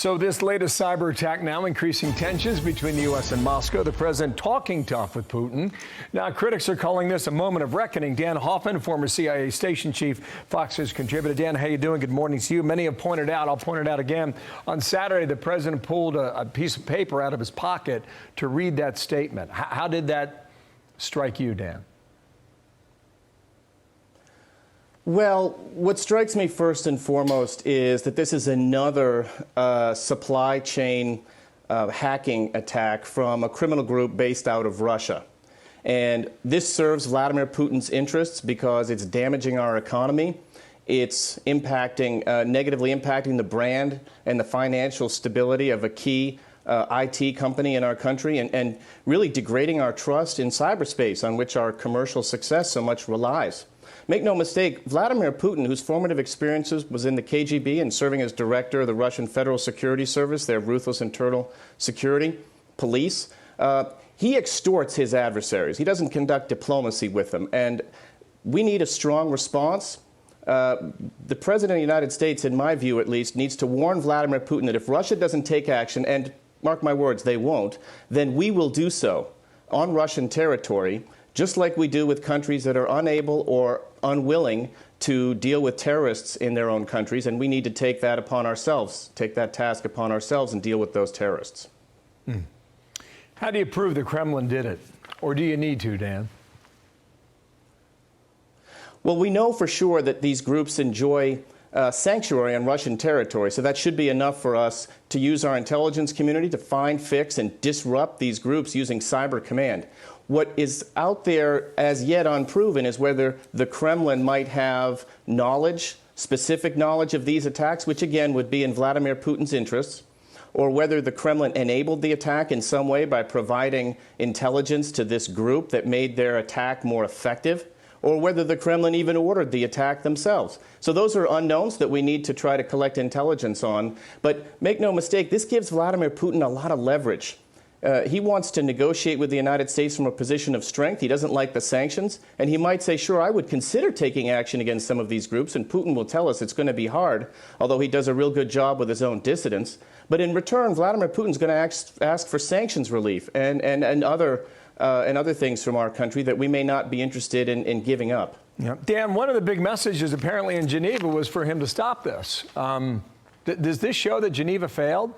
So this latest cyber attack now increasing tensions between the U.S. and Moscow. The president talking tough with Putin. Now critics are calling this a moment of reckoning. Dan Hoffman, former CIA station chief, Fox News contributor. Dan, how you doing? Good morning to you. Many have pointed out, I'll point it out again, on Saturday the president pulled a piece of paper out of his pocket to read that statement. How did that strike you, Dan? Well, what strikes me first and foremost is that this is another supply chain hacking attack from a criminal group based out of Russia. And this serves Vladimir Putin's interests because it's damaging our economy. It's negatively impacting the brand and the financial stability of a key IT company in our country, and really degrading our trust in cyberspace on which our commercial success so much relies. Make no mistake, Vladimir Putin, whose formative experiences was in the KGB and serving as director of the Russian Federal Security Service, their ruthless internal security police, he extorts his adversaries. He doesn't conduct diplomacy with them. And we need a strong response. The President of the United States, in my view at least, needs to warn Vladimir Putin that if Russia doesn't take action, and mark my words, they won't, then we will do so on Russian territory, just like we do with countries that are unable or unwilling to deal with terrorists in their own countries, and we need to take that upon ourselves, take that task upon ourselves and deal with those terrorists. How do you prove the Kremlin did it? Or do you need to, Dan? Well, we know for sure that these groups enjoy sanctuary on Russian territory, so that should be enough for us to use our intelligence community to find, fix, and disrupt these groups using cyber command. What is out there as yet unproven is whether the Kremlin might have knowledge, specific knowledge of these attacks, which again would be in Vladimir Putin's interests, or whether the Kremlin enabled the attack in some way by providing intelligence to this group that made their attack more effective, or whether the Kremlin even ordered the attack themselves. So those are unknowns that we need to try to collect intelligence on. But make no mistake, this gives Vladimir Putin a lot of leverage. He wants to negotiate with the United States from a position of strength. He doesn't like the sanctions, and he might say, sure, I would consider taking action against some of these groups, and Putin will tell us it's going to be hard, although he does a real good job with his own dissidents. But in return, Vladimir Putin's going to ask for sanctions relief and other things from our country that we may not be interested in giving up. Yeah. Dan, one of the big messages apparently in Geneva was for him to stop this. Does this show that Geneva failed?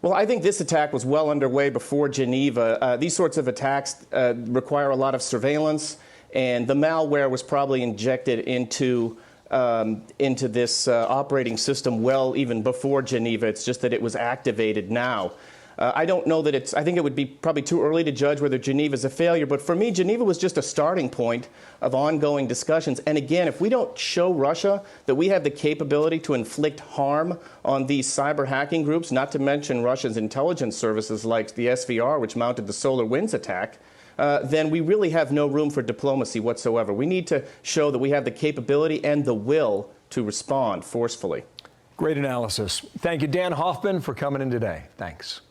Well, I think this attack was well underway before Geneva. These sorts of attacks require a lot of surveillance, and the malware was probably injected into this operating system well even before Geneva. It's just that it was activated now. I don't know that I think it would be probably too early to judge whether Geneva is a failure, but for me, Geneva was just a starting point of ongoing discussions. And again, if we don't show Russia that we have the capability to inflict harm on these cyber hacking groups, not to mention Russia's intelligence services like the SVR, which mounted the SolarWinds attack, then we really have no room for diplomacy whatsoever. We need to show that we have the capability and the will to respond forcefully. Great analysis. Thank you, Dan Hoffman, for coming in today. Thanks.